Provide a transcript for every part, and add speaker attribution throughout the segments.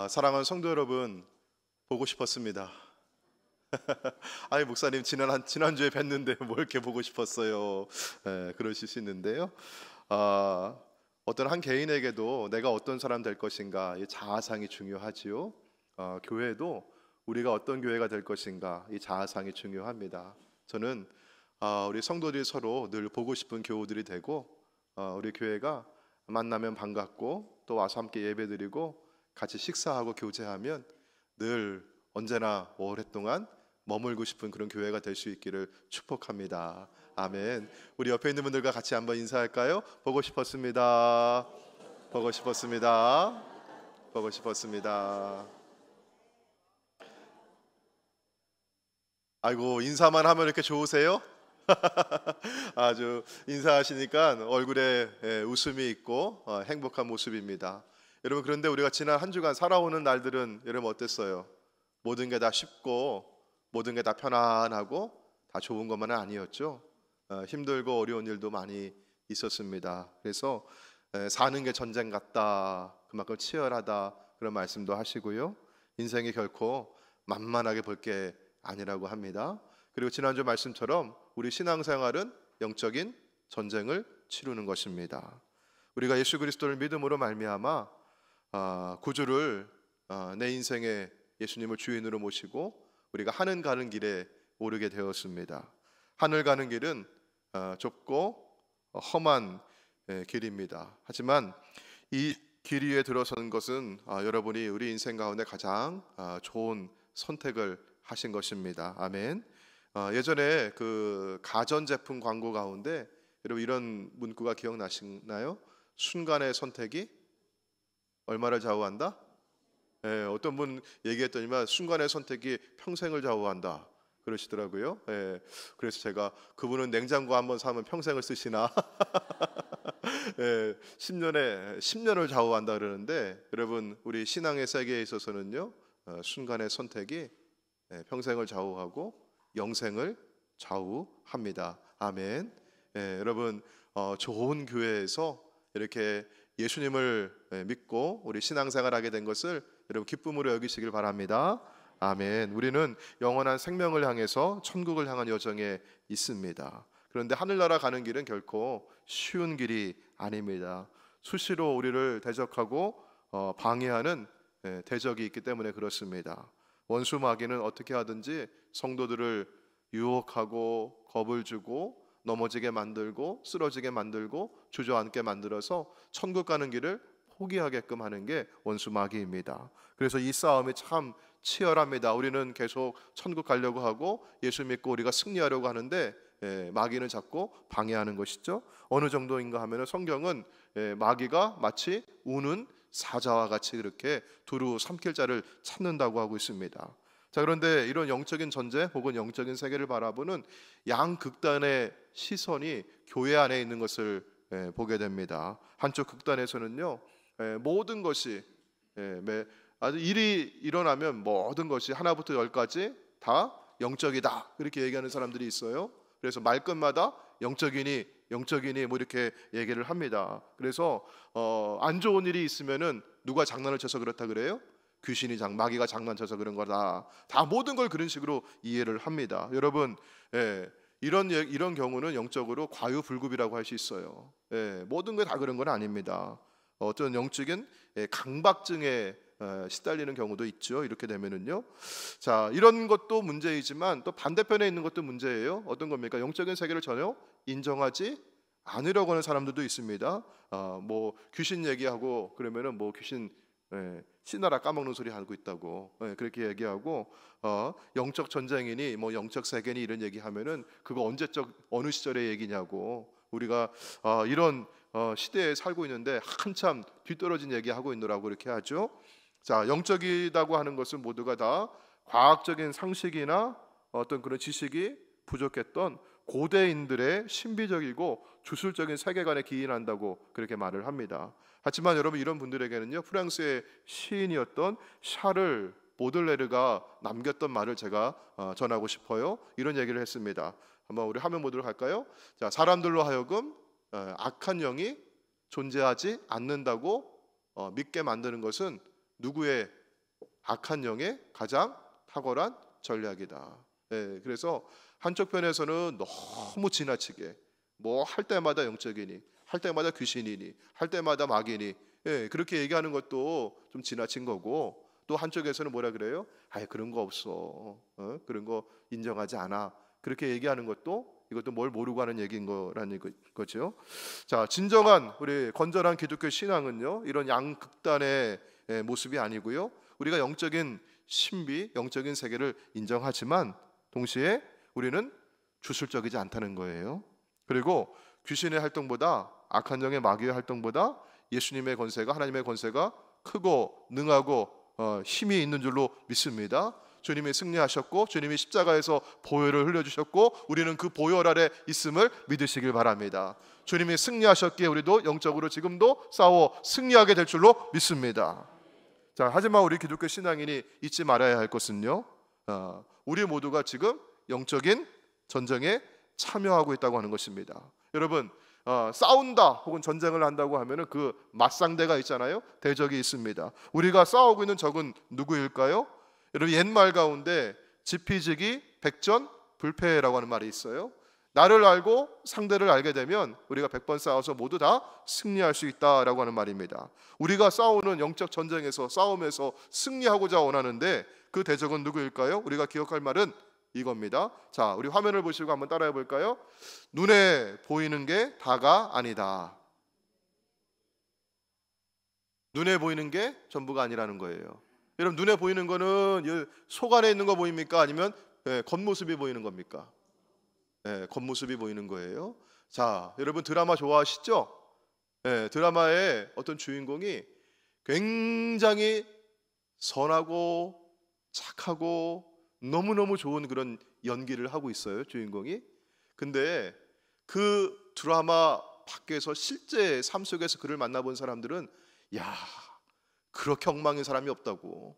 Speaker 1: 사랑하는 성도 여러분, 보고 싶었습니다. 아니 목사님 지난주에 뵀는데 뭐 이렇게 보고 싶었어요. 그러실 수 있는데요. 아, 어떤 한 개인에게도 내가 어떤 사람 될 것인가 이 자아상이 중요하지요. 교회도 우리가 어떤 교회가 될 것인가 이 자아상이 중요합니다. 저는 우리 성도들이 서로 늘 보고 싶은 교우들이 되고 우리 교회가 만나면 반갑고 또 와서 함께 예배드리고 같이 식사하고 교제하면 늘 언제나 오랫동안 머물고 싶은 그런 교회가 될 수 있기를 축복합니다. 아멘. 우리 옆에 있는 분들과 같이 한번 인사할까요? 보고 싶었습니다. 보고 싶었습니다. 보고 싶었습니다. 아이고, 인사만 하면 이렇게 좋으세요? 아주 인사하시니까 얼굴에 웃음이 있고 행복한 모습입니다. 여러분, 그런데 우리가 지난 한 주간 살아오는 날들은 여러분 어땠어요? 모든 게 다 쉽고 모든 게 다 편안하고 다 좋은 것만은 아니었죠. 힘들고 어려운 일도 많이 있었습니다. 그래서 사는 게 전쟁 같다, 그만큼 치열하다 그런 말씀도 하시고요. 인생이 결코 만만하게 볼 게 아니라고 합니다. 그리고 지난주 말씀처럼 우리 신앙생활은 영적인 전쟁을 치르는 것입니다. 우리가 예수 그리스도를 믿음으로 말미암아 구주를 내 인생에 예수님을 주인으로 모시고 우리가 하늘 가는 길에 오르게 되었습니다. 하늘 가는 길은 좁고 험한 길입니다. 하지만 이 길 위에 들어서는 것은 여러분이 우리 인생 가운데 가장 좋은 선택을 하신 것입니다. 아멘. 예전에 그 가전제품 광고 가운데 여러분 이런 문구가 기억나시나요? 순간의 선택이 얼마를 좌우한다? 어떤 분 얘기했더니만 순간의 선택이 평생을 좌우한다 그러시더라고요. 그래서 제가 그분은 냉장고 한번 사면 평생을 쓰시나 10년을 좌우한다 그러는데 여러분 우리 신앙의 세계에 있어서는요 순간의 선택이 평생을 좌우하고 영생을 좌우합니다. 아멘. 여러분 좋은 교회에서 이렇게 예수님을 믿고 우리 신앙생활하게 된 것을 여러분 기쁨으로 여기시길 바랍니다. 아멘. 우리는 영원한 생명을 향해서 천국을 향한 여정에 있습니다. 그런데 하늘나라 가는 길은 결코 쉬운 길이 아닙니다. 수시로 우리를 대적하고 방해하는 대적이 있기 때문에 그렇습니다. 원수 마귀는 어떻게 하든지 성도들을 유혹하고 겁을 주고 넘어지게 만들고 쓰러지게 만들고 주저앉게 만들어서 천국 가는 길을 포기하게끔 하는 게 원수 마귀입니다. 그래서 이 싸움이 참 치열합니다. 우리는 계속 천국 가려고 하고 예수 믿고 우리가 승리하려고 하는데 마귀는 자꾸 방해하는 것이죠. 어느 정도인가 하면 성경은 마귀가 마치 우는 사자와 같이 그렇게 두루 삼킬 자를 찾는다고 하고 있습니다. 자, 그런데 이런 영적인 전쟁 혹은 영적인 세계를 바라보는 양극단의 시선이 교회 안에 있는 것을 보게 됩니다. 한쪽 극단에서는요 모든 것이 아주 일이 일어나면 모든 것이 하나부터 열까지 다 영적이다 이렇게 얘기하는 사람들이 있어요. 그래서 말끝마다 영적이니 뭐 이렇게 얘기를 합니다. 그래서 안 좋은 일이 있으면은 누가 장난을 쳐서 그렇다 그래요? 마귀가 장난쳐서 그런 거다. 다 모든 걸 그런 식으로 이해를 합니다. 여러분, 이런 경우는 영적으로 과유불급이라고 할 수 있어요. 모든 게 다 그런 건 아닙니다. 어떤 영적인 강박증에 시달리는 경우도 있죠. 이렇게 되면은요. 자, 이런 것도 문제이지만 또 반대편에 있는 것도 문제예요. 어떤 겁니까? 영적인 세계를 전혀 인정하지 않으려고 하는 사람들도 있습니다. 뭐 귀신 얘기하고 그러면은 뭐 귀신 신나라 까먹는 소리 하고 있다고 그렇게 얘기하고 영적 전쟁이니 뭐 영적 세계니 이런 얘기하면은 그거 언제적 어느 시절의 얘기냐고 우리가 이런 시대에 살고 있는데 한참 뒤떨어진 얘기하고 있노라고 이렇게 하죠. 자, 영적이라고 하는 것은 모두가 다 과학적인 상식이나 어떤 그런 지식이 부족했던 고대인들의 신비적이고 주술적인 세계관에 기인한다고 그렇게 말을 합니다. 하지만 여러분 이런 분들에게는요 프랑스의 시인이었던 샤를 보들레르가 남겼던 말을 제가 전하고 싶어요. 이런 얘기를 했습니다. 한번 우리 화면 보도록 할까요? 자, 사람들로 하여금 악한 영이 존재하지 않는다고 믿게 만드는 것은 누구의 악한 영의 가장 탁월한 전략이다. 예, 그래서 한쪽 편에서는 너무 지나치게 뭐 할 때마다 영적이니, 할 때마다 귀신이니, 할 때마다 마귀니, 예, 그렇게 얘기하는 것도 좀 지나친 거고, 또 한쪽에서는 뭐라 그래요? 아예 그런 거 없어, 그런 거 인정하지 않아, 그렇게 얘기하는 것도, 이것도 뭘 모르고 하는 얘기인 거라는 거죠. 자, 진정한 우리 건전한 기독교 신앙은요, 이런 양극단의 모습이 아니고요, 우리가 영적인 신비, 영적인 세계를 인정하지만 동시에 우리는 주술적이지 않다는 거예요. 그리고 귀신의 활동보다, 악한 영의 마귀의 활동보다 예수님의 권세가, 하나님의 권세가 크고 능하고 힘이 있는 줄로 믿습니다. 주님이 승리하셨고 주님이 십자가에서 보혈을 흘려주셨고 우리는 그 보혈 아래 있음을 믿으시길 바랍니다. 주님이 승리하셨기에 우리도 영적으로 지금도 싸워 승리하게 될 줄로 믿습니다. 자, 하지만 우리 기독교 신앙인이 잊지 말아야 할 것은요, 우리 모두가 지금 영적인 전쟁에 참여하고 있다고 하는 것입니다. 여러분, 싸운다 혹은 전쟁을 한다고 하면은 그 맞상대가 있잖아요. 대적이 있습니다. 우리가 싸우고 있는 적은 누구일까요? 여러분, 옛말 가운데 지피지기 백전불패라고 하는 말이 있어요. 나를 알고 상대를 알게 되면 우리가 100번 싸워서 모두 다 승리할 수 있다라고 하는 말입니다. 우리가 싸우는 영적 전쟁에서, 싸움에서 승리하고자 원하는데 그 대적은 누구일까요? 우리가 기억할 말은 이겁니다. 자, 우리 화면을 보시고 한번 따라해 볼까요? 눈에 보이는 게 다가 아니다. 눈에 보이는 게 전부가 아니라는 거예요. 여러분, 눈에 보이는 거는 속 안에 있는 거 보입니까? 아니면 겉모습이 보이는 겁니까? 겉모습이 보이는 거예요. 자, 여러분 드라마 좋아하시죠? 드라마의 어떤 주인공이 굉장히 선하고 착하고 너무너무 좋은 그런 연기를 하고 있어요, 주인공이. 근데 그 드라마 밖에서 실제 삶 속에서 그를 만나본 사람들은, 야, 그렇게 엉망인 사람이 없다고,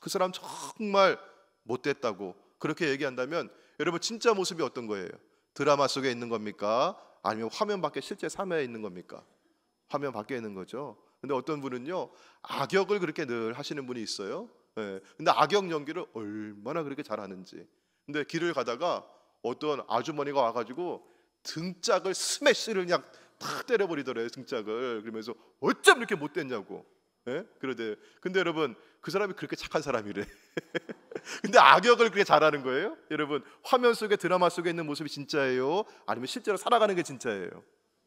Speaker 1: 그 사람 정말 못됐다고 그렇게 얘기한다면, 여러분 진짜 모습이 어떤 거예요? 드라마 속에 있는 겁니까? 아니면 화면 밖에 실제 삶에 있는 겁니까? 화면 밖에 있는 거죠. 근데 어떤 분은요, 악역을 그렇게 늘 하시는 분이 있어요. 근데 악역 연기를 얼마나 그렇게 잘하는지. 근데 길을 가다가 어떤 아주머니가 와가지고 등짝을 스매시를 그냥 탁 때려버리더래요, 등짝을. 그러면서 어쩜 이렇게 못됐냐고. 그러대. 근데 여러분, 그 사람이 그렇게 착한 사람이래. 근데 악역을 그렇게 잘하는 거예요? 여러분, 화면 속에, 드라마 속에 있는 모습이 진짜예요? 아니면 실제로 살아가는 게 진짜예요?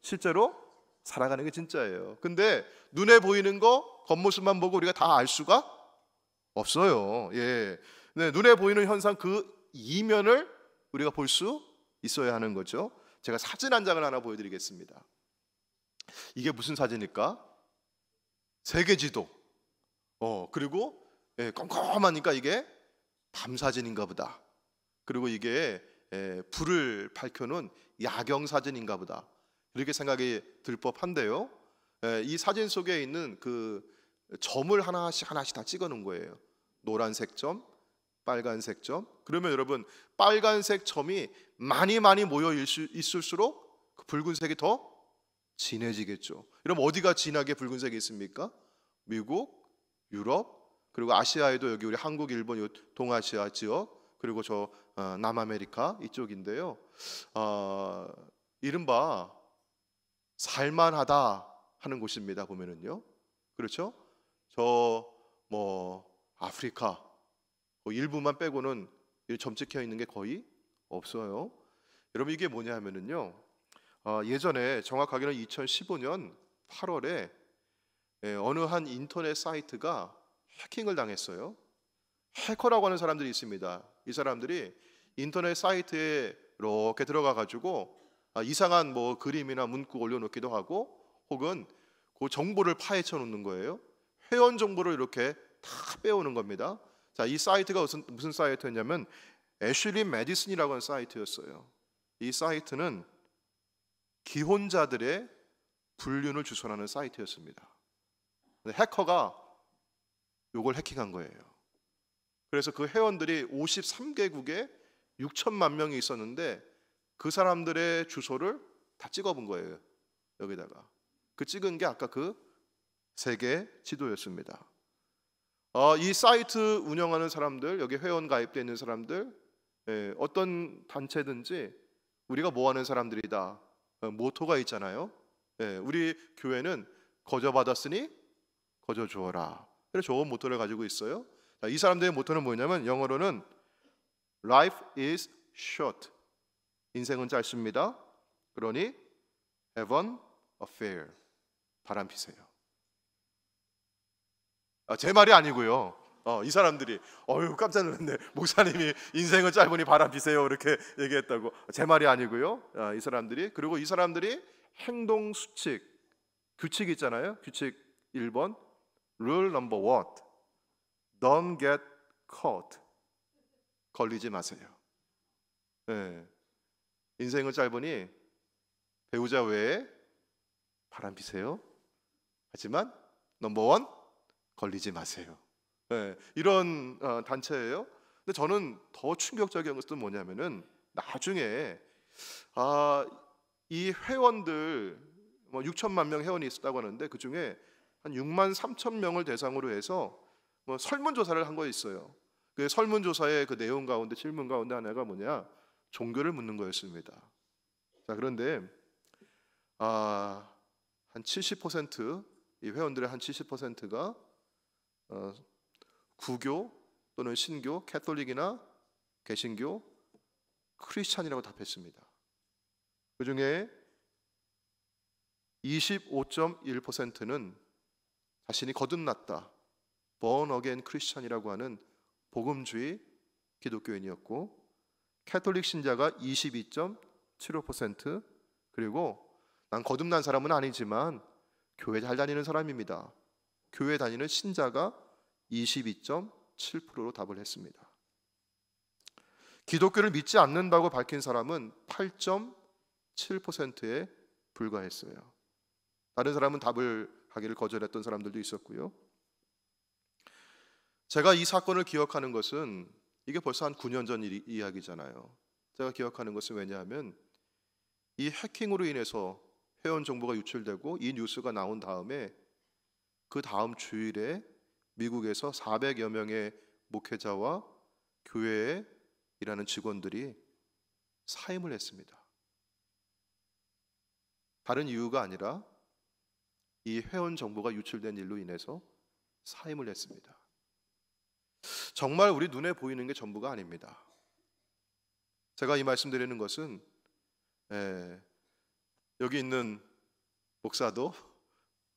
Speaker 1: 실제로 살아가는 게 진짜예요. 근데 눈에 보이는 거, 겉모습만 보고 우리가 다 알 수가 없어요. 예. 네, 눈에 보이는 현상 그 이면을 우리가 볼 수 있어야 하는 거죠. 제가 사진 한 장을 하나 보여드리겠습니다. 이게 무슨 사진일까? 세계지도. 그리고 컴컴하니까 이게 밤 사진인가 보다. 그리고 이게 불을 밝혀놓은 야경 사진인가 보다. 이렇게 생각이 들 법한데요. 이 사진 속에 있는 그 점을 하나씩 다 찍어 놓은 거예요. 노란색 점, 빨간색 점. 그러면 여러분, 빨간색 점이 많이 모여 있을수록 그 붉은색이 더 진해지겠죠. 여러분, 어디가 진하게 붉은색이 있습니까? 미국, 유럽, 그리고 아시아에도 여기 우리 한국, 일본, 요 동아시아 지역, 그리고 저 남아메리카 이쪽인데요. 이른바 살만하다 하는 곳입니다. 보면은요, 그렇죠? 저 뭐 아프리카 일부만 빼고는 점 찍혀 있는 게 거의 없어요. 여러분, 이게 뭐냐 하면은요, 예전에 정확하게는 2015년 8월에 어느 한 인터넷 사이트가 해킹을 당했어요. 해커라고 하는 사람들이 있습니다. 이 사람들이 인터넷 사이트에 이렇게 들어가 가지고 이상한 뭐 그림이나 문구 올려놓기도 하고, 혹은 그 정보를 파헤쳐 놓는 거예요. 회원 정보를 이렇게 다 빼오는 겁니다. 자, 이 사이트가 무슨 사이트였냐면 애슐리 메디슨이라고 하는 사이트였어요. 이 사이트는 기혼자들의 불륜을 주선하는 사이트였습니다. 근데 해커가 이걸 해킹한 거예요. 그래서 그 회원들이 53개국에 6천만 명이 있었는데 그 사람들의 주소를 다 찍어본 거예요. 여기다가 그 찍은 게 아까 그 세계 지도였습니다. 이 사이트 운영하는 사람들, 여기 회원 가입되어 있는 사람들, 어떤 단체든지 우리가 모아는 사람들이다. 모토가 있잖아요. 우리 교회는 거저 받았으니 거저 주어라. 그래서 좋은 모토를 가지고 있어요. 자, 이 사람들의 모토는 뭐냐면 영어로는 Life is short. 인생은 짧습니다. 그러니 have an affair. 바람 피세요. 제 말이 아니고요. 이 사람들이 깜짝 놀랐네. 목사님이 인생은 짧으니 바람 피세요 이렇게 얘기했다고. 제 말이 아니고요. 이 사람들이, 그리고 이 사람들이 행동 수칙, 규칙 있잖아요. 규칙 1번 Rule number 1 Don't get caught. 걸리지 마세요. 인생은 짧으니 배우자 외에 바람 피세요. 하지만 넘버 1 걸리지 마세요. 이런 단체예요. 근데 저는 더 충격적인 것은 뭐냐면은 나중에 이 회원들 6천만 명 회원이 있었다고 하는데 그 중에 한 6만 3천 명을 대상으로 해서 설문조사를 한 거 있어요. 그 설문조사의 그 내용 가운데 질문 가운데 하나가 뭐냐, 종교를 묻는 거였습니다. 자, 그런데 한 70%, 이 회원들의 한 70%가 구교 또는 신교, 캐톨릭이나 개신교, 크리스찬이라고 답했습니다. 그 중에 25.1%는 자신이 거듭났다, born again 크리스찬이라고 하는 복음주의 기독교인이었고, 캐톨릭 신자가 22.75%, 그리고 난 거듭난 사람은 아니지만 교회 잘 다니는 사람입니다, 교회 다니는 신자가 22.7%로 답을 했습니다. 기독교를 믿지 않는다고 밝힌 사람은 8.7%에 불과했어요. 다른 사람은 답을 하기를 거절했던 사람들도 있었고요. 제가 이 사건을 기억하는 것은 이게 벌써 한 9년 전 이야기잖아요. 제가 기억하는 것은 왜냐하면 이 해킹으로 인해서 회원 정보가 유출되고 이 뉴스가 나온 다음에 그 다음 주일에 미국에서 400여 명의 목회자와 교회에 일하는 직원들이 사임을 했습니다. 다른 이유가 아니라 이 회원 정보가 유출된 일로 인해서 사임을 했습니다. 정말 우리 눈에 보이는 게 전부가 아닙니다. 제가 이 말씀드리는 것은 여기 있는 목사도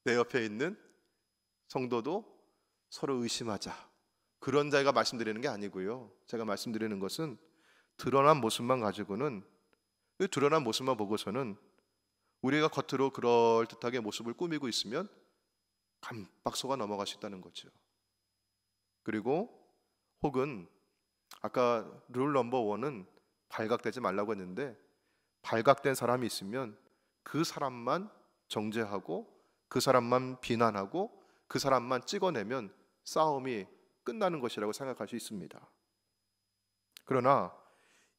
Speaker 1: 내 옆에 있는 성도도 서로 의심하자, 그런 자가 말씀드리는 게 아니고요. 제가 말씀드리는 것은 드러난 모습만 가지고는, 그 드러난 모습만 보고서는 우리가 겉으로 그럴듯하게 모습을 꾸미고 있으면 깜빡 속아 넘어갈 수 있다는 거죠. 그리고 혹은 아까 룰 넘버 1은 발각되지 말라고 했는데, 발각된 사람이 있으면 그 사람만 정죄하고 그 사람만 비난하고 그 사람만 찍어내면 싸움이 끝나는 것이라고 생각할 수 있습니다. 그러나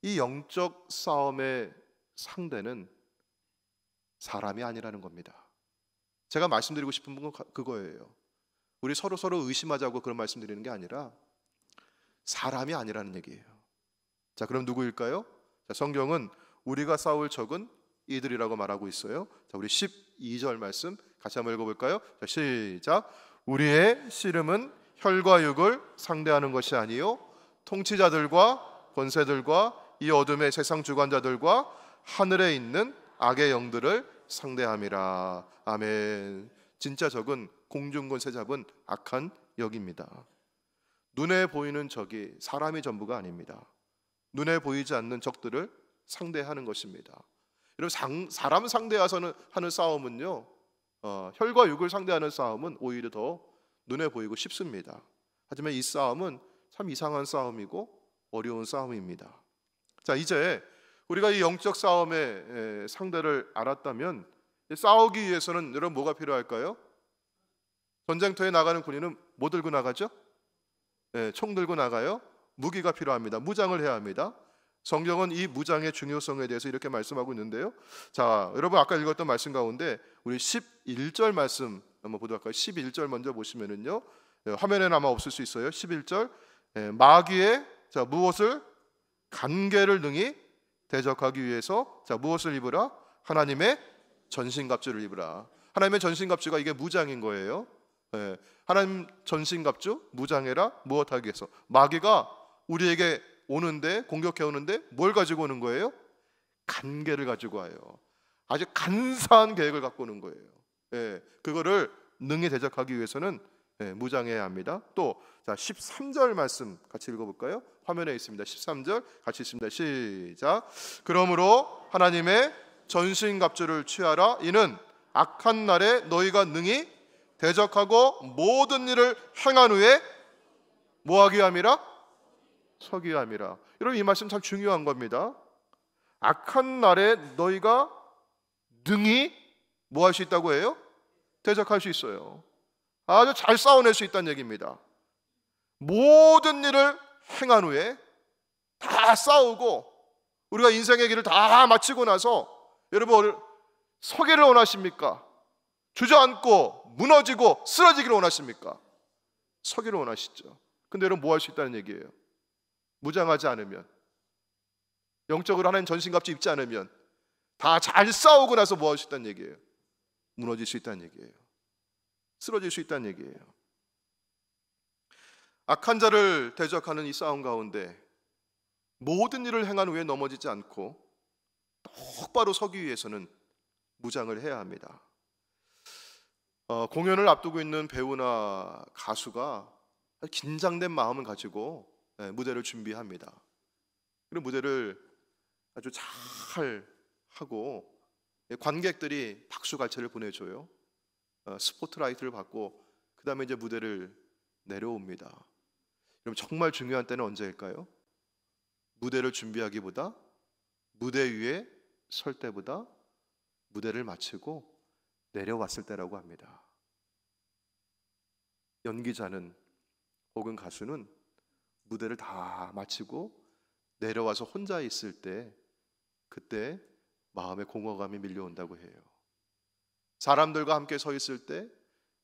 Speaker 1: 이 영적 싸움의 상대는 사람이 아니라는 겁니다. 제가 말씀드리고 싶은 건 그거예요. 우리 서로 의심하자고 그런 말씀드리는 게 아니라 사람이 아니라는 얘기예요. 자, 그럼 누구일까요? 자, 성경은 우리가 싸울 적은 이들이라고 말하고 있어요. 자, 우리 12절 말씀 같이 한번 읽어볼까요? 자, 시작. 우리의 씨름은 혈과 육을 상대하는 것이 아니요 통치자들과 권세들과 이 어둠의 세상 주관자들과 하늘에 있는 악의 영들을 상대함이라. 아멘. 진짜 적은 공중권세 잡은 악한 영입니다. 눈에 보이는 적이 사람이 전부가 아닙니다. 눈에 보이지 않는 적들을 상대하는 것입니다. 여러분, 사람 상대하는 싸움은요, 혈과 육을 상대하는 싸움은 오히려 더 눈에 보이고 쉽습니다. 하지만 이 싸움은 참 이상한 싸움이고 어려운 싸움입니다. 자, 이제 우리가 이 영적 싸움의 상대를 알았다면 싸우기 위해서는 여러분 뭐가 필요할까요? 전쟁터에 나가는 군인은 뭐 들고 나가죠? 총 들고 나가요. 무기가 필요합니다. 무장을 해야 합니다. 성경은 이 무장의 중요성에 대해서 이렇게 말씀하고 있는데요. 자, 여러분 아까 읽었던 말씀 가운데 우리 11절 말씀 한번 보도록 할까요? 11절 먼저 보시면은요, 화면에는 아마 없을 수 있어요. 11절. 마귀의 자 무엇을 간계를 능히 대적하기 위해서 자 무엇을 입으라? 하나님의 전신갑주를 입으라. 하나님의 전신갑주가 이게 무장인 거예요. 하나님 전신갑주 무장해라. 무엇하기 위해서? 마귀가 우리에게 오는데, 공격해 오는데 뭘 가지고 오는 거예요? 간계를 가지고 와요. 아주 간사한 계획을 갖고 오는 거예요. 그거를 능히 대적하기 위해서는 무장해야 합니다. 또 자 13절 말씀 같이 읽어볼까요? 화면에 있습니다. 13절 같이 있습니다. 시작. 그러므로 하나님의 전신갑주를 취하라. 이는 악한 날에 너희가 능히 대적하고 모든 일을 행한 후에 뭐하기 위함이라? 서기 위함이라. 여러분 이 말씀 참 중요한 겁니다. 악한 날에 너희가 능히 뭐 할 수 있다고 해요? 대적할 수 있어요. 아주 잘 싸워낼 수 있다는 얘기입니다. 모든 일을 행한 후에 다 싸우고 우리가 인생의 길을 다 마치고 나서 여러분 서기를 원하십니까? 주저앉고 무너지고 쓰러지기를 원하십니까? 서기를 원하시죠. 근데 여러분 뭐 할 수 있다는 얘기예요? 무장하지 않으면, 영적으로 하나님 전신갑주 입지 않으면 다 잘 싸우고 나서 뭐 할 수 있다는 얘기예요? 무너질 수 있다는 얘기예요. 쓰러질 수 있다는 얘기예요. 악한 자를 대적하는 이 싸움 가운데 모든 일을 행한 후에 넘어지지 않고 똑바로 서기 위해서는 무장을 해야 합니다. 공연을 앞두고 있는 배우나 가수가 긴장된 마음을 가지고 무대를 준비합니다. 그리고 무대를 아주 잘 하고 관객들이 박수갈채를 보내줘요. 스포트라이트를 받고 그 다음에 이제 무대를 내려옵니다. 그럼 정말 중요한 때는 언제일까요? 무대를 준비하기보다 무대 위에 설 때보다 무대를 마치고 내려왔을 때라고 합니다. 연기자는 혹은 가수는 무대를 다 마치고 내려와서 혼자 있을 때 그때 마음의 공허감이 밀려온다고 해요. 사람들과 함께 서 있을 때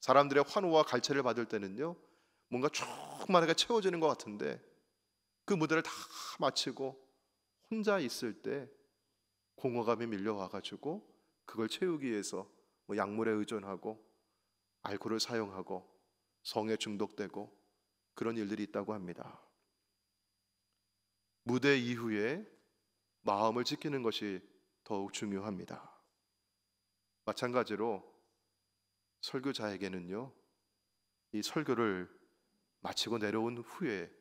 Speaker 1: 사람들의 환호와 갈채를 받을 때는요 뭔가 충만하게 채워지는 것 같은데 그 무대를 다 마치고 혼자 있을 때 공허감이 밀려와가지고 그걸 채우기 위해서 뭐 약물에 의존하고 알코올을 사용하고 성에 중독되고 그런 일들이 있다고 합니다. 무대 이후에 마음을 지키는 것이 더욱 중요합니다. 마찬가지로 설교자에게는요 이 설교를 마치고 내려온 후에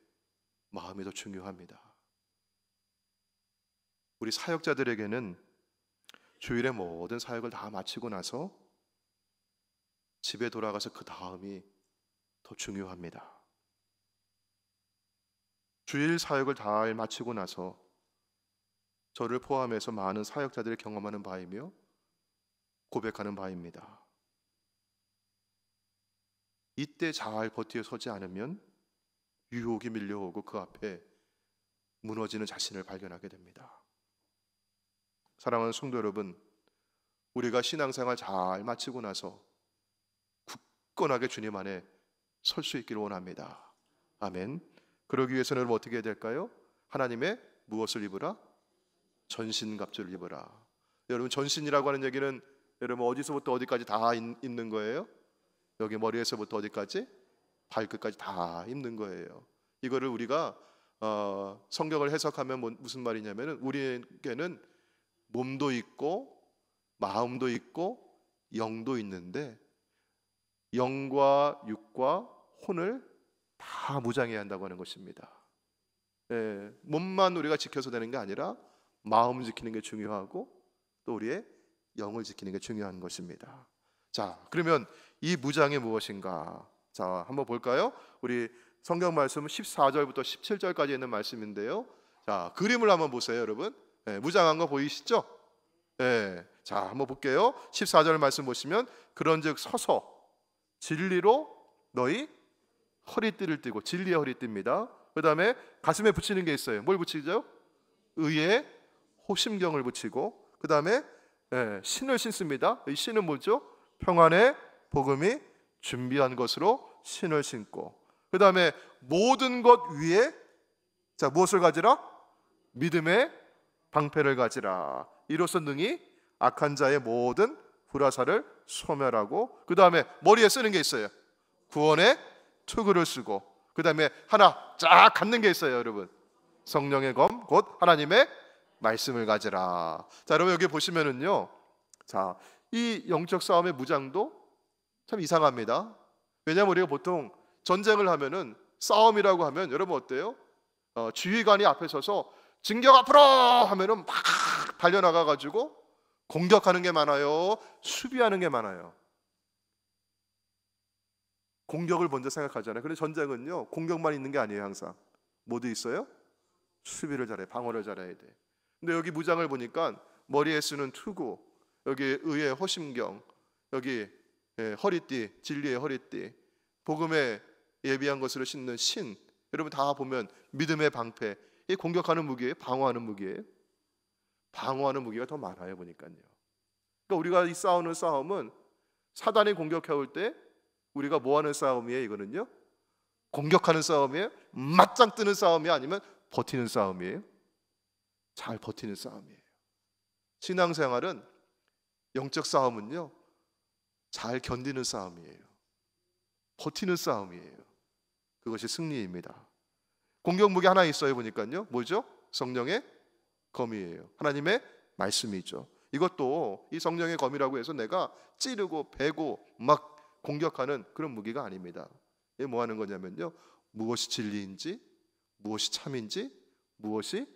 Speaker 1: 마음이 더 중요합니다. 우리 사역자들에게는 주일의 모든 사역을 다 마치고 나서 집에 돌아가서 그 다음이 더 중요합니다. 주일 사역을 다 마치고 나서 저를 포함해서 많은 사역자들이 경험하는 바이며 고백하는 바입니다. 이때 잘 버티어 서지 않으면 유혹이 밀려오고 그 앞에 무너지는 자신을 발견하게 됩니다. 사랑하는 성도 여러분, 우리가 신앙생활 잘 마치고 나서 굳건하게 주님 안에 설 수 있기를 원합니다. 아멘. 그러기 위해서는 어떻게 해야 될까요? 하나님의 무엇을 입으라? 전신갑주를 입으라. 여러분 전신이라고 하는 얘기는 여러분 어디서부터 어디까지 다 입는 거예요? 여기 머리에서부터 어디까지? 발끝까지 다 입는 거예요. 이거를 우리가 성경을 해석하면 무슨 말이냐면은 우리에게는 몸도 있고 마음도 있고 영도 있는데 영과 육과 혼을 다 무장해야 한다고 하는 것입니다. 몸만 우리가 지켜서 되는 게 아니라 마음 지키는 게 중요하고 또 우리의 영을 지키는 게 중요한 것입니다. 자, 그러면 이 무장이 무엇인가? 자, 한번 볼까요? 우리 성경 말씀 14절부터 17절까지 있는 말씀인데요. 자, 그림을 한번 보세요, 여러분. 무장한 거 보이시죠? 자, 한번 볼게요. 14절 말씀 보시면 그런즉 서서 진리로 너희 허리띠를 띠고, 진리의 허리띠입니다. 그 다음에 가슴에 붙이는 게 있어요. 뭘 붙이죠? 의의 호심경을 붙이고, 그 다음에 신을 신습니다. 이 신은 뭐죠? 평안의 복음이 준비한 것으로 신을 신고, 그 다음에 모든 것 위에 자 무엇을 가지라? 믿음의 방패를 가지라. 이로써 능히 악한 자의 모든 불화살을 소멸하고, 그 다음에 머리에 쓰는 게 있어요. 구원의 투구를 쓰고, 그 다음에 하나 쫙 갖는 게 있어요. 여러분, 성령의 검 곧 하나님의 말씀을 가지라. 자 여러분, 여기 보시면은요, 자 이 영적 싸움의 무장도 참 이상합니다. 왜냐하면 우리가 보통 전쟁을 하면은, 싸움이라고 하면 여러분 어때요? 지휘관이 앞에 서서 진격 앞으로 하면은 막 달려나가 가지고 공격하는 게 많아요, 수비하는 게 많아요? 공격을 먼저 생각하잖아요. 그런데 전쟁은요, 공격만 있는 게 아니에요. 항상 뭐도 있어요? 수비를 잘해, 방어를 잘해야 돼. 근데 여기 무장을 보니까 머리에 쓰는 투구, 여기 의의 호심경, 여기 허리띠, 진리의 허리띠, 복음에 예비한 것으로 신는 신, 여러분 다 보면 믿음의 방패. 이 공격하는 무기예요? 방어하는 무기예요? 방어하는 무기가 더 많아요, 보니까요. 그러니까 우리가 이 싸우는 싸움은 사단이 공격해 올 때 우리가 뭐 하는 싸움이에요? 이거는요, 공격하는 싸움이에요? 맞짱 뜨는 싸움이에요? 아니면 버티는 싸움이에요? 잘 버티는 싸움이에요. 신앙생활은, 영적 싸움은요, 잘 견디는 싸움이에요. 버티는 싸움이에요. 그것이 승리입니다. 공격 무기 하나 있어요. 보니까요, 뭐죠? 성령의 검이에요. 하나님의 말씀이죠. 이것도 이 성령의 검이라고 해서 내가 찌르고 베고 막 공격하는 그런 무기가 아닙니다. 이게 뭐 하는 거냐면요, 무엇이 진리인지, 무엇이 참인지, 무엇이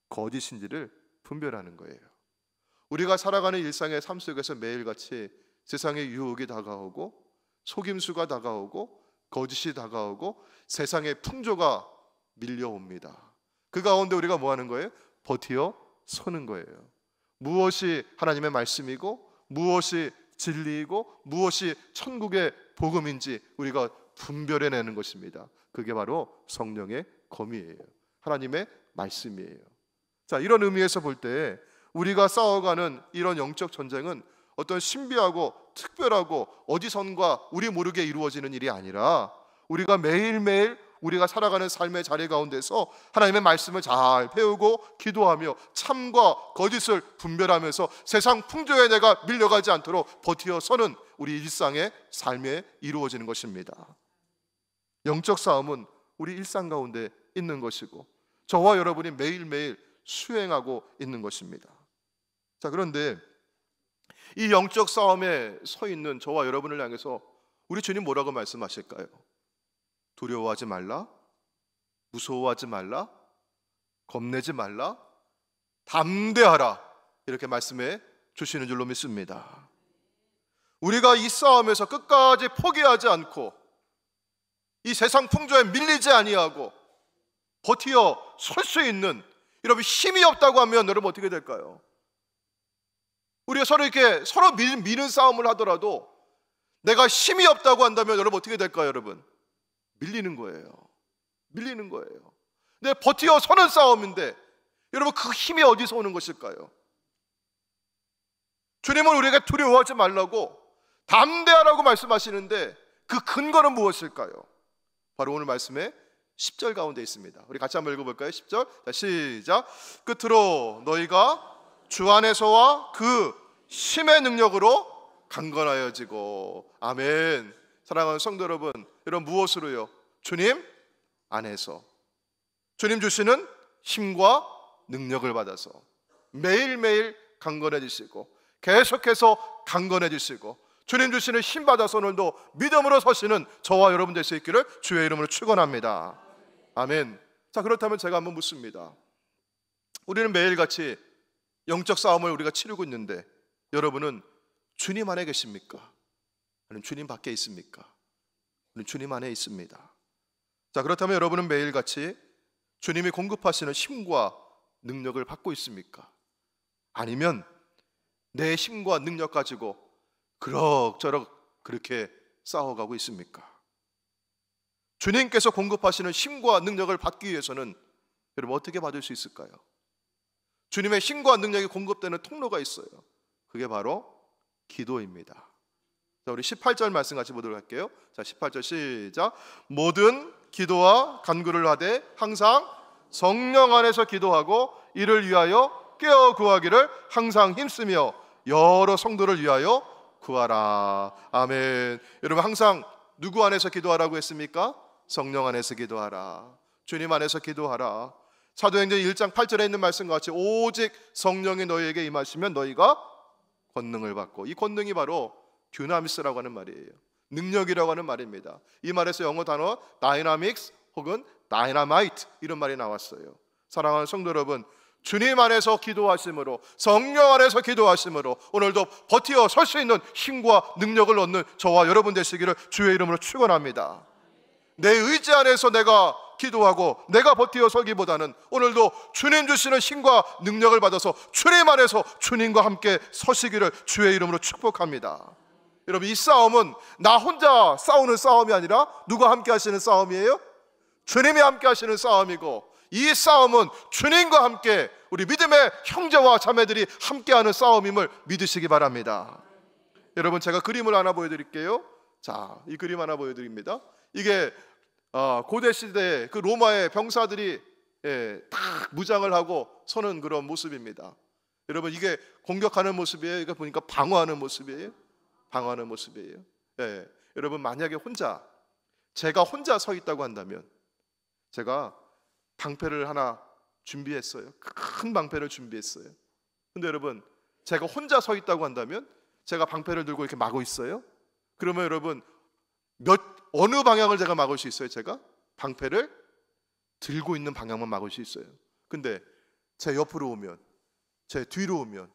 Speaker 1: 거짓인지를 분별하는 거예요. 우리가 살아가는 일상의 삶 속에서 매일같이 세상의 유혹이 다가오고, 속임수가 다가오고, 거짓이 다가오고, 세상의 풍조가 밀려옵니다. 그 가운데 우리가 뭐 하는 거예요? 버티어 서는 거예요. 무엇이 하나님의 말씀이고, 무엇이 진리이고, 무엇이 천국의 복음인지 우리가 분별해내는 것입니다. 그게 바로 성령의 검이에요. 하나님의 말씀이에요. 자, 이런 의미에서 볼 때 우리가 싸워가는 이런 영적 전쟁은 어떤 신비하고 특별하고 어디선가 우리 모르게 이루어지는 일이 아니라, 우리가 매일매일 우리가 살아가는 삶의 자리 가운데서 하나님의 말씀을 잘 배우고 기도하며 참과 거짓을 분별하면서 세상 풍조에 내가 밀려가지 않도록 버티어 서는 우리 일상의 삶에 이루어지는 것입니다. 영적 싸움은 우리 일상 가운데 있는 것이고, 저와 여러분이 매일매일 수행하고 있는 것입니다. 자, 그런데 이 영적 싸움에 서 있는 저와 여러분을 향해서 우리 주님 뭐라고 말씀하실까요? 두려워하지 말라, 무서워하지 말라, 겁내지 말라, 담대하라, 이렇게 말씀해 주시는 줄로 믿습니다. 우리가 이 싸움에서 끝까지 포기하지 않고 이 세상 풍조에 밀리지 아니하고 버티어 설 수 있는, 여러분 힘이 없다고 하면 여러분 어떻게 될까요? 우리가 서로 이렇게 서로 미는 싸움을 하더라도 내가 힘이 없다고 한다면 여러분 어떻게 될까요? 여러분 밀리는 거예요. 밀리는 거예요. 근데 버티어 서는 싸움인데 여러분 그 힘이 어디서 오는 것일까요? 주님은 우리에게 두려워하지 말라고 담대하라고 말씀하시는데 그 근거는 무엇일까요? 바로 오늘 말씀의 10절 가운데 있습니다. 우리 같이 한번 읽어볼까요? 10절. 자, 시작. 끝으로 너희가 주 안에서와 그 힘의 능력으로 강건하여지고. 아멘. 사랑하는 성도 여러분, 여러분 무엇으로요? 주님 안에서 주님 주시는 힘과 능력을 받아서 매일매일 강건해지시고 계속해서 강건해지시고 주님 주시는 힘 받아서 오늘도 믿음으로 서시는 저와 여러분 될 수 있기를 주의 이름으로 축원합니다. 아멘. 자, 그렇다면 제가 한번 묻습니다. 우리는 매일같이 영적 싸움을 우리가 치르고 있는데 여러분은 주님 안에 계십니까? 아니면 주님 밖에 있습니까? 우리는 주님 안에 있습니다. 자, 그렇다면 여러분은 매일같이 주님이 공급하시는 힘과 능력을 받고 있습니까? 아니면 내 힘과 능력 가지고 그럭저럭 그렇게 싸워가고 있습니까? 주님께서 공급하시는 힘과 능력을 받기 위해서는 여러분 어떻게 받을 수 있을까요? 주님의 힘과 능력이 공급되는 통로가 있어요. 그게 바로 기도입니다. 자, 우리 18절 말씀 같이 보도록 할게요. 자, 18절 시작. 모든 기도와 간구를 하되 항상 성령 안에서 기도하고 이를 위하여 깨어 구하기를 항상 힘쓰며 여러 성도를 위하여 구하라. 아멘. 여러분, 항상 누구 안에서 기도하라고 했습니까? 성령 안에서 기도하라. 주님 안에서 기도하라. 사도행전 1장 8절에 있는 말씀과 같이 오직 성령이 너희에게 임하시면 너희가 권능을 받고, 이 권능이 바로 듀나미스라고 하는 말이에요. 능력이라고 하는 말입니다. 이 말에서 영어 단어 다이나믹스 혹은 다이나마이트 이런 말이 나왔어요. 사랑하는 성도 여러분, 주님 안에서 기도하심으로, 성령 안에서 기도하심으로 오늘도 버티어 설 수 있는 힘과 능력을 얻는 저와 여러분 되시기를 주의 이름으로 축원합니다. 내 의지 안에서 내가 기도하고 내가 버티어 서기보다는 오늘도 주님 주시는 힘과 능력을 받아서 주님 안에서 주님과 함께 서시기를 주의 이름으로 축복합니다. 여러분, 이 싸움은 나 혼자 싸우는 싸움이 아니라 누가 함께 하시는 싸움이에요? 주님이 함께 하시는 싸움이고, 이 싸움은 주님과 함께 우리 믿음의 형제와 자매들이 함께하는 싸움임을 믿으시기 바랍니다. 여러분, 제가 그림을 하나 보여드릴게요. 자, 이 그림 하나 보여드립니다. 이게 고대 시대 그 로마의 병사들이 딱 무장을 하고 서는 그런 모습입니다. 여러분, 이게 공격하는 모습이에요? 이거 보니까 방어하는 모습이에요? 방어하는 모습이에요. 여러분, 만약에 제가 혼자 서 있다고 한다면, 제가 방패를 하나 준비했어요. 큰 방패를 준비했어요. 근데 여러분, 제가 혼자 서 있다고 한다면, 제가 방패를 들고 이렇게 막고 있어요. 그러면 여러분, 어느 방향을 제가 막을 수 있어요? 제가 방패를 들고 있는 방향만 막을 수 있어요. 근데 제 옆으로 오면, 제 뒤로 오면,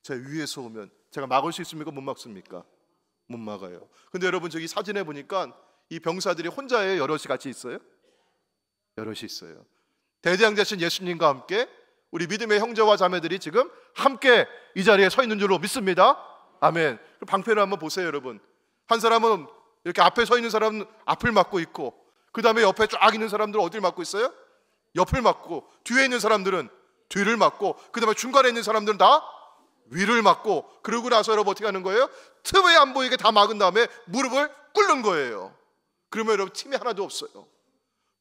Speaker 1: 제 위에서 오면 제가 막을 수 있습니까? 못 막습니까? 못 막아요. 근데 여러분, 저기 사진에 보니까 이 병사들이 혼자예요? 여럿이 같이 있어요? 여럿이 있어요. 대제장 되신 예수님과 함께 우리 믿음의 형제와 자매들이 지금 함께 이 자리에 서 있는 줄로 믿습니다. 아멘. 방패를 한번 보세요, 여러분. 한 사람은 이렇게 앞에 서 있는 사람은 앞을 막고 있고, 그 다음에 옆에 쫙 있는 사람들은 어디를 막고 있어요? 옆을 막고, 뒤에 있는 사람들은 뒤를 막고, 그 다음에 중간에 있는 사람들은 다 위를 막고, 그러고 나서 여러분 어떻게 하는 거예요? 틈에 안 보이게 다 막은 다음에 무릎을 꿇는 거예요. 그러면 여러분, 틈이 하나도 없어요.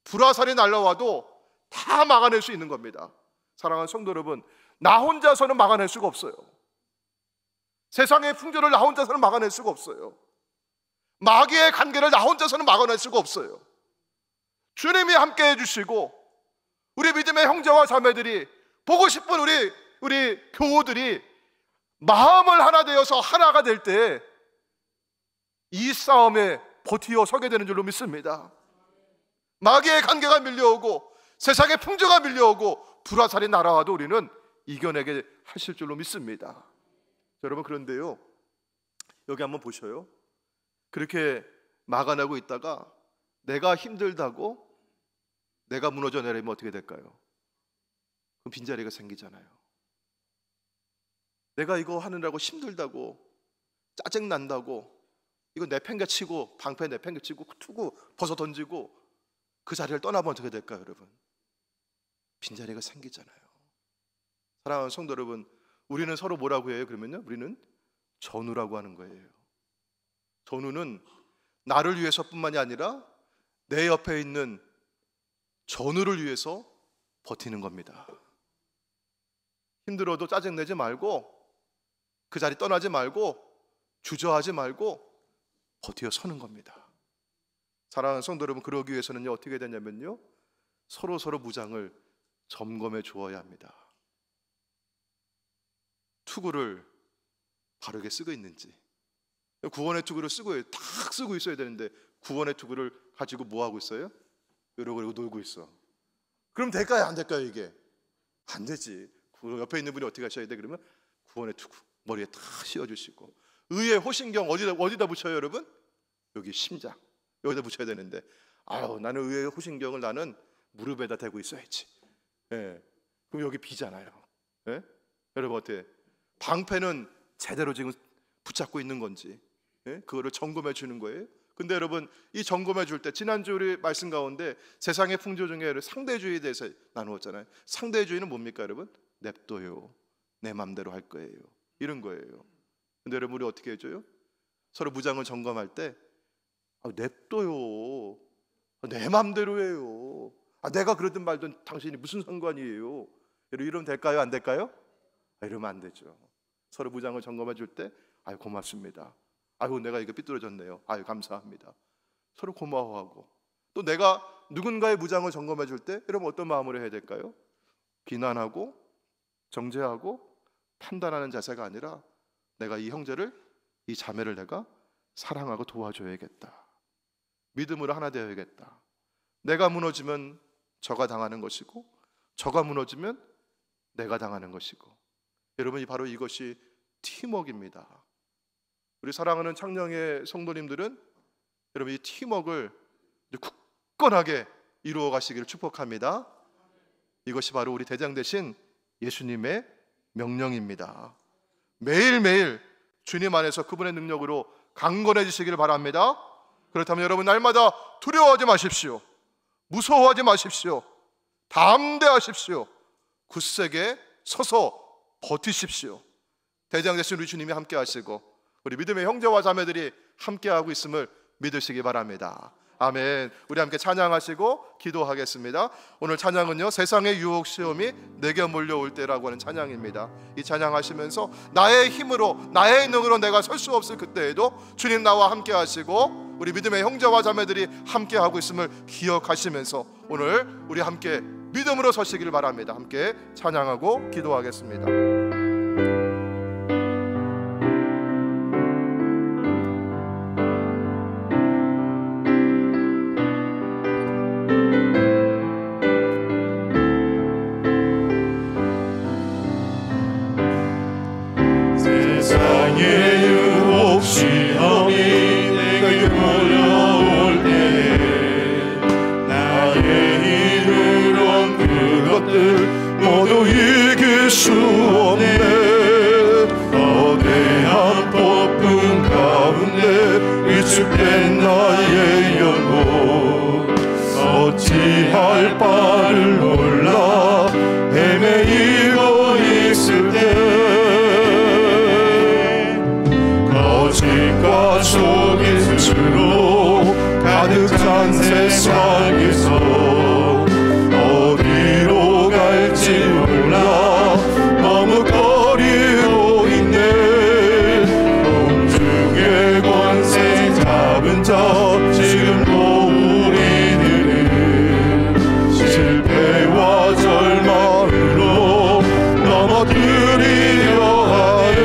Speaker 1: 불화살이 날라와도 다 막아낼 수 있는 겁니다. 사랑하는 성도 여러분, 나 혼자서는 막아낼 수가 없어요. 세상의 풍조를 나 혼자서는 막아낼 수가 없어요. 마귀의 관계를 나 혼자서는 막아낼 수가 없어요. 주님이 함께 해주시고, 우리 믿음의 형제와 자매들이, 보고 싶은 우리 교우들이 마음을 하나 되어서 하나가 될 때 이 싸움에 버티어 서게 되는 줄로 믿습니다. 마귀의 관계가 밀려오고 세상의 풍조가 밀려오고 불화살이 날아와도 우리는 이겨내게 하실 줄로 믿습니다. 여러분, 그런데요, 여기 한번 보셔요. 그렇게 막아내고 있다가 내가 힘들다고 내가 무너져 내리면 어떻게 될까요? 그럼 빈자리가 생기잖아요. 내가 이거 하느라고 힘들다고, 짜증난다고, 이거 내팽개치고, 방패 내팽개치고 투구 벗어 던지고 그 자리를 떠나면 어떻게 될까요, 여러분? 빈자리가 생기잖아요. 사랑하는 성도 여러분, 우리는 서로 뭐라고 해요? 그러면요, 우리는 전우라고 하는 거예요. 전우는 나를 위해서뿐만이 아니라 내 옆에 있는 전우를 위해서 버티는 겁니다. 힘들어도 짜증내지 말고, 그 자리 떠나지 말고, 주저하지 말고 버티어 서는 겁니다. 사랑하는 성도 여러분, 그러기 위해서는요, 어떻게 되냐면요, 서로 무장을 점검해 주어야 합니다. 투구를 바르게 쓰고 있는지, 구원의 투구를 탁 쓰고 있어야 되는데 구원의 투구를 가지고 뭐 하고 있어요? 이러고 놀고 있어. 그럼 될까요? 안 될까요? 이게 안 되지. 옆에 있는 분이 어떻게 하셔야 돼? 그러면 구원의 투구 머리에 탁 씌워주시고, 의의 호신경 어디다 붙여요, 여러분? 여기 심장 여기다 붙여야 되는데, 나는 의의 호신경을 나는 무릎에다 대고 있어야지. 그럼 여기 비잖아요. 여러분, 어때요? 방패는 제대로 지금 붙잡고 있는 건지, 그거를 점검해 주는 거예요. 근데 여러분, 이 점검해 줄 때 지난주 우리 말씀 가운데 세상의 풍조 중에 상대주의에 대해서 나누었잖아요. 상대주의는 뭡니까, 여러분? 냅둬요, 내 맘대로 할 거예요, 이런 거예요. 근데 여러분, 우리 어떻게 해줘요? 서로 무장을 점검할 때 냅둬요. 내 맘대로 해요. 내가 그러든 말든 당신이 무슨 상관이에요. 이러면 될까요? 안 될까요? 이러면 안 되죠. 서로 무장을 점검해 줄 때 고맙습니다. 내가 이거 삐뚤어졌네요. 감사합니다. 서로 고마워하고, 또 내가 누군가의 무장을 점검해 줄 때 여러분 어떤 마음으로 해야 될까요? 비난하고 정죄하고 판단하는 자세가 아니라 내가 이 형제를, 이 자매를 내가 사랑하고 도와줘야겠다. 믿음으로 하나 되어야겠다. 내가 무너지면 저가 당하는 것이고 저가 무너지면 내가 당하는 것이고, 여러분 바로 이것이 팀워크입니다. 우리 사랑하는 창녕의 성도님들은 여러분 이 팀워크를 굳건하게 이루어 가시기를 축복합니다. 이것이 바로 우리 대장 되신 예수님의 명령입니다. 매일매일 주님 안에서 그분의 능력으로 강건해지시기를 바랍니다. 그렇다면 여러분 날마다 두려워하지 마십시오. 무서워하지 마십시오. 담대하십시오. 굳세게 서서 버티십시오. 대장 되신 우리 주님이 함께 하시고 우리 믿음의 형제와 자매들이 함께하고 있음을 믿으시기 바랍니다. 아멘. 우리 함께 찬양하시고 기도하겠습니다. 오늘 찬양은요, 세상의 유혹 시험이 내게 몰려올 때라고 하는 찬양입니다. 이 찬양하시면서 나의 힘으로 나의 능으로 내가 설 수 없을 그때에도 주님 나와 함께 하시고 우리 믿음의 형제와 자매들이 함께 하고 있음을 기억하시면서 오늘 우리 함께 믿음으로 서시기를 바랍니다. 함께 찬양하고 기도하겠습니다.
Speaker 2: 세상의 유혹 시험이 내게 몰려올 때 나의 힘으론 그것들 모두 이길 수 없네. 거대한 폭풍 가운데 위축된 나의 영혼 어찌할 바를 몰라 헤매이고 있을 때 거짓과 속임수로 가득 찬 세상에서 어디로 갈지 몰라 머뭇거리고 있네. 공중의 권세 잡은 자 지금도 우리들은 실패와 절망으로 넘어뜨리려 하네.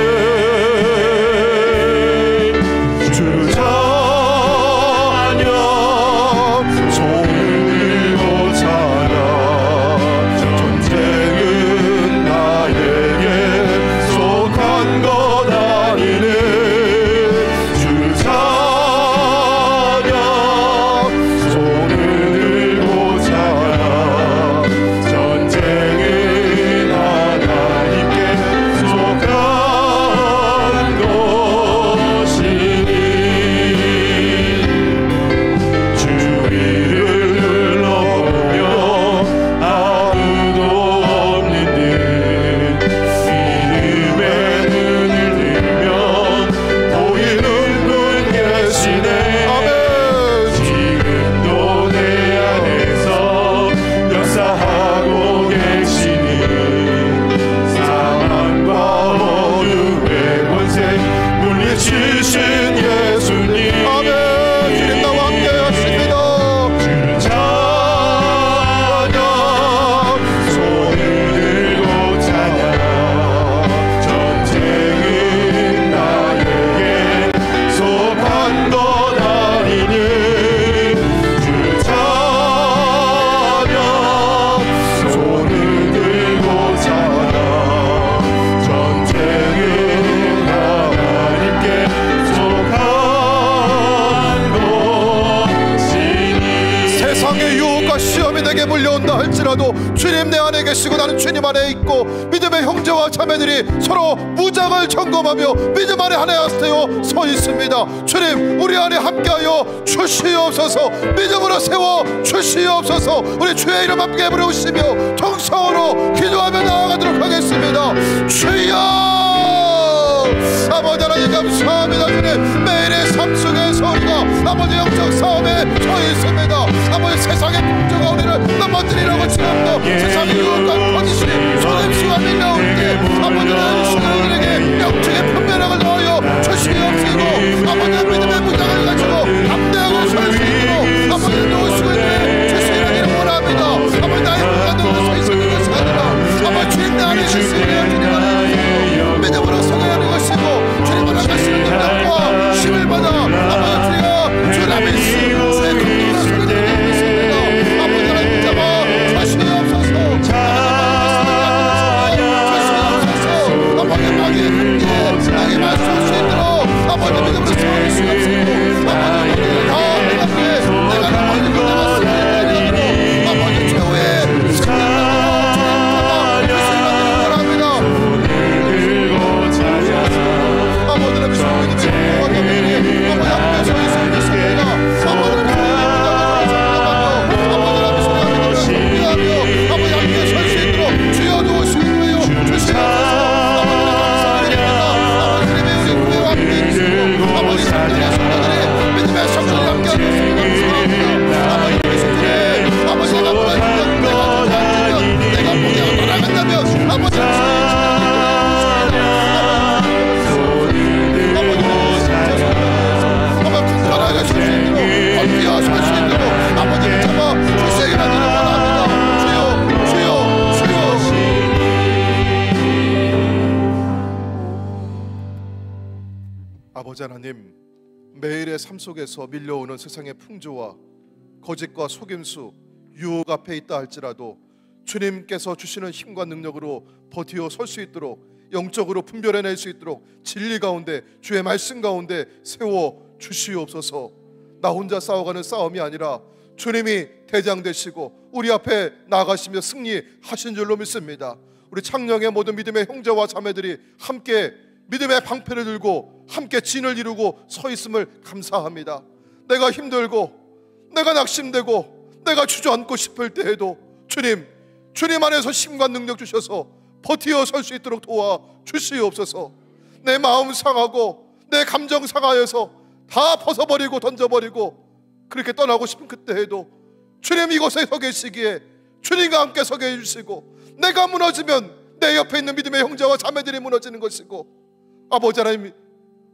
Speaker 2: 몰려온다 할지라도 주님 내 안에 계시고 나는 주님 안에 있고 믿음의 형제와 자매들이 서로 무장을 점검하며 믿음 안에 하나 되어 서 있습니다. 주님 우리 안에 함께하여 주시옵소서. 믿음으로 세워 주시옵소서. 우리 주의 이름 함께 부르시며 정성으로 기도하며 나아가도록 하겠습니다. 주여 아버지 하나님 감사합니다. 주님 매일의 삶 속에서 우리가 아버지 영적 싸움에 서 있습니다. 아버지 세상의 풍조가 우리를 넘어뜨리라고 지금도 세상의 유혹과 거짓이 속임수가 밀려올 때 아버지는 신앙인에게 영적인 분별력을 넣어요 주시옵시고 아버지의 믿음의 무장을 가지고 담대하고 설 수 있도록 아버지는 놓으시고 있는 주시라기를 원합니다. 아버지 나의 무관으로 서 있는 것이 아니라 아버지 주님 내 안에 주시며 주님 안에 믿음으로 서게 하는 것이고 주님 안에 가시는 능력과 힘을 받아 아버지 주여 주 남의 주의 긍휼과 소리를 듣고 있습니다. 아버지 하나님 잡아 주시옵소서. 아버지 마귀의 함께 마귀 말씀할 수 있도록 아버지 믿음으로 서게 주시옵소서. 아버지 다 내 앞에 내가 넘어지고 내가 쓰는 일이 아버지 최후의 승리를 아버지 하나님, 매일의 삶 속에서 밀려오는 세상의 풍조와 거짓과 속임수, 유혹 앞에 있다 할지라도 주님께서 주시는 힘과 능력으로 버티어 설 수 있도록 영적으로 분별해낼 수 있도록 진리 가운데 주의 말씀 가운데 세워 주시옵소서. 나 혼자 싸워가는 싸움이 아니라 주님이 대장 되시고 우리 앞에 나가시며 승리하신 줄로 믿습니다. 우리 창녕의 모든 믿음의 형제와 자매들이 함께 믿음의 방패를 들고 함께 진을 이루고 서 있음을 감사합니다. 내가 힘들고 내가 낙심되고 내가 주저앉고 싶을 때에도 주님 안에서 힘과 능력 주셔서 버티어 설 수 있도록 도와 주시옵소서. 내 마음 상하고 내 감정 상하여서 다 벗어버리고 던져버리고 그렇게 떠나고 싶은 그때에도 주님 이곳에 서 계시기에 주님과 함께 서게 해주시고 내가 무너지면 내 옆에 있는 믿음의 형제와 자매들이 무너지는 것이고 아버지 하나님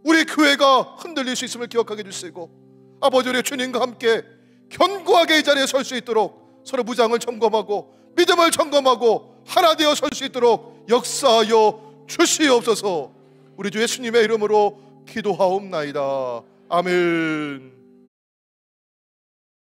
Speaker 2: 우리 교회가 흔들릴 수 있음을 기억하게 해주시고 아버지 우리 주님과 함께 견고하게 이 자리에 설 수 있도록 서로 무장을 점검하고 믿음을 점검하고 하나 되어 설 수 있도록 역사하여 주시옵소서. 우리 주 예수님의 이름으로 기도하옵나이다. 아멘.